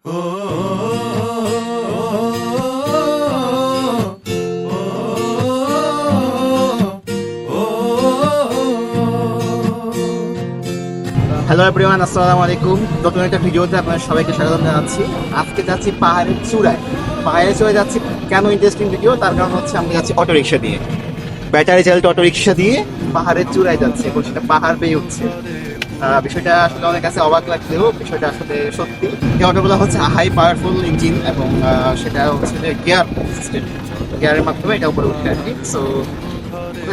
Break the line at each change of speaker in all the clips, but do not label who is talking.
Hello everyone, আসসালামু আলাইকুম। নতুন একটা ভিডিওতে আপনাদের সবাইকে স্বাগত জানাচ্ছি। আজকে যাচ্ছি পাহাড়ের চূড়ায়। পাহাড়ের চূড়ায় যাচ্ছি কেন ইন্টারেস্টিং ভিডিও, তার কারণ হচ্ছে আমরা যাচ্ছি অটোরিকশা দিয়ে, ব্যাটারি চালিত অটোরিকশা দিয়ে পাহাড়ের চূড়ায় যাচ্ছে এবং সেটা পাহাড় বেয়ে উঠছে। বিষয়টা আসলে অনেক কাছে অবাক লাগলেও বিষয়টা আসলে সত্যি। এই অটোগুলো হচ্ছে হাই পাওয়ারফুল ইঞ্জিন এবং সেটা হচ্ছে যে গিয়ার সিস্টেম, গিয়ারের মাধ্যমে এটা উপরে উঠে আর কি। সো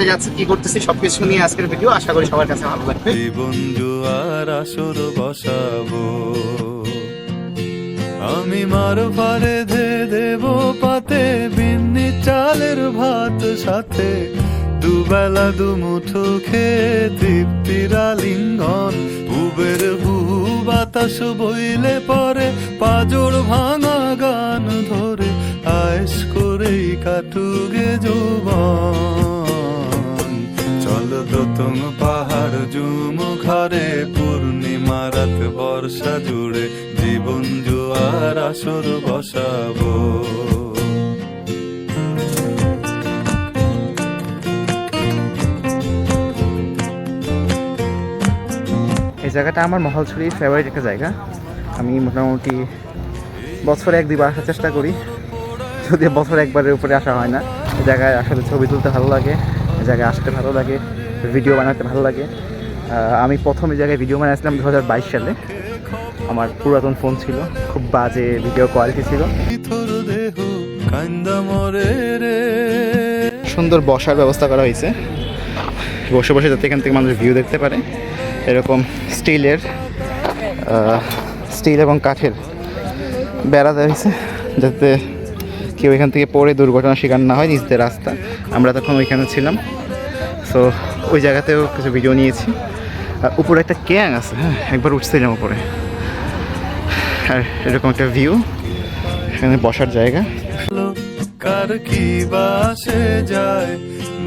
যাচ্ছে, কি করতেছি সবকিছু নিয়ে আজকের ভিডিও, আশা করি সবার কাছে ভালো লাগবে।
জীবন জুয়ার আসর বসাবো, আমি মার পারে ধে দেব পাতে, বিন্নি চালের ভাত সাথে, দুবেলা দুমুঠো খেয়ে তৃপ্তির আলিঙ্গন। উবের হু বাতাস বইলে পরে পাজর ভাঙা গান ধরে, আয়েশ করেই কাটুগে যৌবন। চল দোতং পাহাড় জুম ঘরে, পূর্ণিমা রাত বর্ষা জুড়ে, জীবন জুয়ার আসর বসাবো।
এই জায়গাটা আমার মহলছড়ির ফেভারিট একটা জায়গা। আমি মোটামুটি বছরে এক দুইবার আসার চেষ্টা করি, যদি বছর একবারের উপরে আসা হয় না। এই জায়গায় আসলে ছবি তুলতে ভালো লাগে, এই জায়গায় আসতে ভালো লাগে, ভিডিও বানাতে ভালো লাগে। আমি প্রথম এই জায়গায় ভিডিও বানাইছিলাম 2022 সালে। আমার পুরাতন ফোন ছিল, খুব বাজে ভিডিও কোয়ালিটি ছিল। সুন্দর বসার ব্যবস্থা করা হয়েছে, বসে বসে যাতে এখান থেকে মানুষ ভিউ দেখতে পারে। এরকম স্টিল এবং কাঠের বেড়া দেওয়া হয়েছে যাতে কেউ এখান থেকে পড়ে দুর্ঘটনার শিকার না হয়। নিজেদের রাস্তা, আমরা তখন ওইখানে ছিলাম। সো ওই জায়গাতেও কিছু ভিডিও নিয়েছি। আর উপরে একটা ক্যাং আছে, হ্যাঁ একবার উঠছিলাম উপরে। আর এরকম একটা ভিউ, এখানে বসার জায়গা।
কার কি বাসে যায়,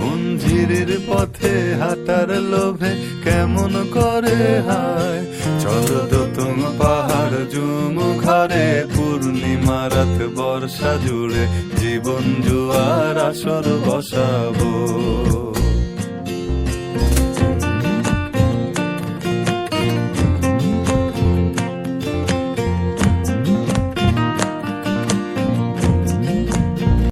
মঞ্জিরের পথে হাঁটার লোভে কেমন করে হায়। চল দোতং পাহাড় জুম ঘরে, পূর্ণিমা রাত বর্ষা জুড়ে, জীবন জুয়ার আসর বসাবো।